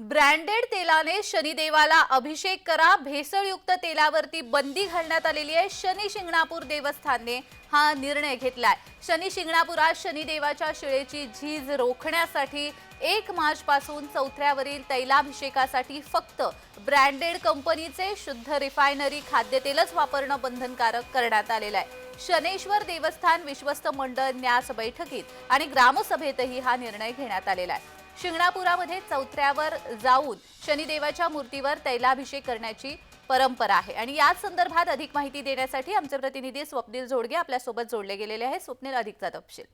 Branded तेलाने शनिदेवाला अभिषेक करा, भेसळयुक्त तेलावरती बंदी घालण्यात आलेली आहे। शनी शिंगणापूर देवस्थानने हा निर्णय घेतलाय। शनी शिंगणापुरात शनिदेवाच्या शिळेची झीज रोखण्यासाठी 1 मार्च पासून चौथऱ्यावरील तैलाभिषेकासाठी फक्त ब्रँडेड कंपनीचे शुद्ध रिफायनरी खाद्यतेलच वापरणं बंधनकारक करण्यात आलेलं आहे। शनेश्वर देवस्थान विश्वस्त मंडळ न्यास बैठकीत आणि ग्रामसभेतही हा निर्णय घेण्यात आलेला आहे। शिंगणापुरामध्ये चौथऱ्यावर जाऊन शनिदेवाच्या मूर्तीवर तैलाभिषेक करण्याची परंपरा आहे आणि या संदर्भात अधिक माहिती देण्यासाठी आमचे प्रतिनिधी स्वप्नील जोडगे आपल्या सोबत जोडले गेलेले आहेत। स्वप्नील, अधिकचा तपशील।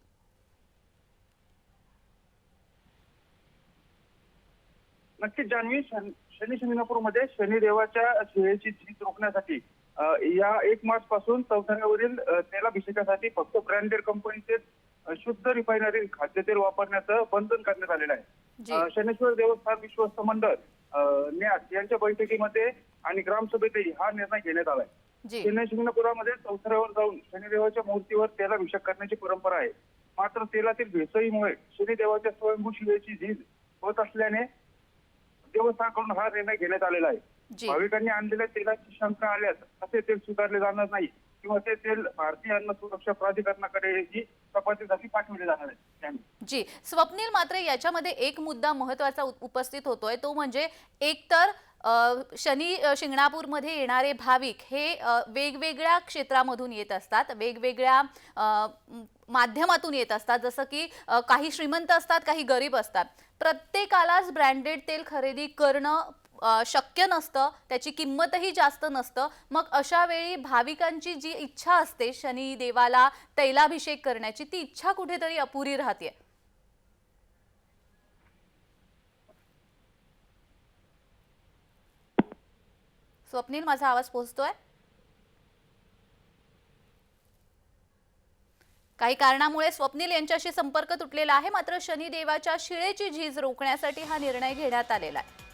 नक्कीच जान्हवी, शनी शिंगणापूरमध्ये शनिदेवाच्या शिळेची झीज रोखण्यासाठी या 1 मार्च पासून चौथऱ्यावरील तेलाभिषेकासाठी फक्त ब्रँडेड कंपनीचे शुद्ध रिफायनरी खाद्यतेल वापरण्याचं बंधन करण्यात आलेलं आहे। शनेश्वर देवस्थान विश्वस्त मंडळ न्यास यांच्या बैठकीमध्ये आणि ग्रामसभेतही हा निर्णय घेण्यात आलाय। शनी शिंगणापुरामध्ये चौथऱ्यावर जाऊन शनिदेवाच्या मूर्तीवर तेलाभिषेक करण्याची परंपरा आहे, मात्र तेलातील भेसळीमुळे शनिदेवाच्या स्वयंभू शिळेची झीज होत असल्याने देवस्थानाकडून हा निर्णय घेण्यात आलेला आहे। भाविकांनी आणलेल्या तेलाची शंका आल्यास असे तेल स्वीकारले जाणार नाही किंवा ते तेल भारतीय अन्न सुरक्षा प्राधिकरणाकडे तपासणीसाठी पाठवले जाणार आहे। जी स्वप्नील, मात्र याच्यामध्ये एक मुद्दा महत्त्वाचा उपस्थित होतोय, तो म्हणजे एकतर शनी शिंगणापूरमध्ये येणारे भाविक हे वेगवेगळ्या क्षेत्रामधून येत असतात, वेगवेगळ्या माध्यमातून येत असतात, जसं की काही श्रीमंत असतात, काही गरीब असतात। प्रत्येकालाच ब्रँडेड तेल खरेदी करणं शक्य नसतं, त्याची किंमतही जास्त नसतं। मग अशा वेळी भाविकांची जी इच्छा असते शनी देवाला तैलाभिषेक करण्याची, ती इच्छा कुठेतरी अपुरी राहते। स्वप्नील, माझा आवाज पोहोचतोय? काही कारणामुळे स्वप्नील यांच्याशी संपर्क तुटलेला आहे, मात्र शनिदेवाच्या शिळेची झीज रोखण्यासाठी हा निर्णय घेण्यात आलेला आहे।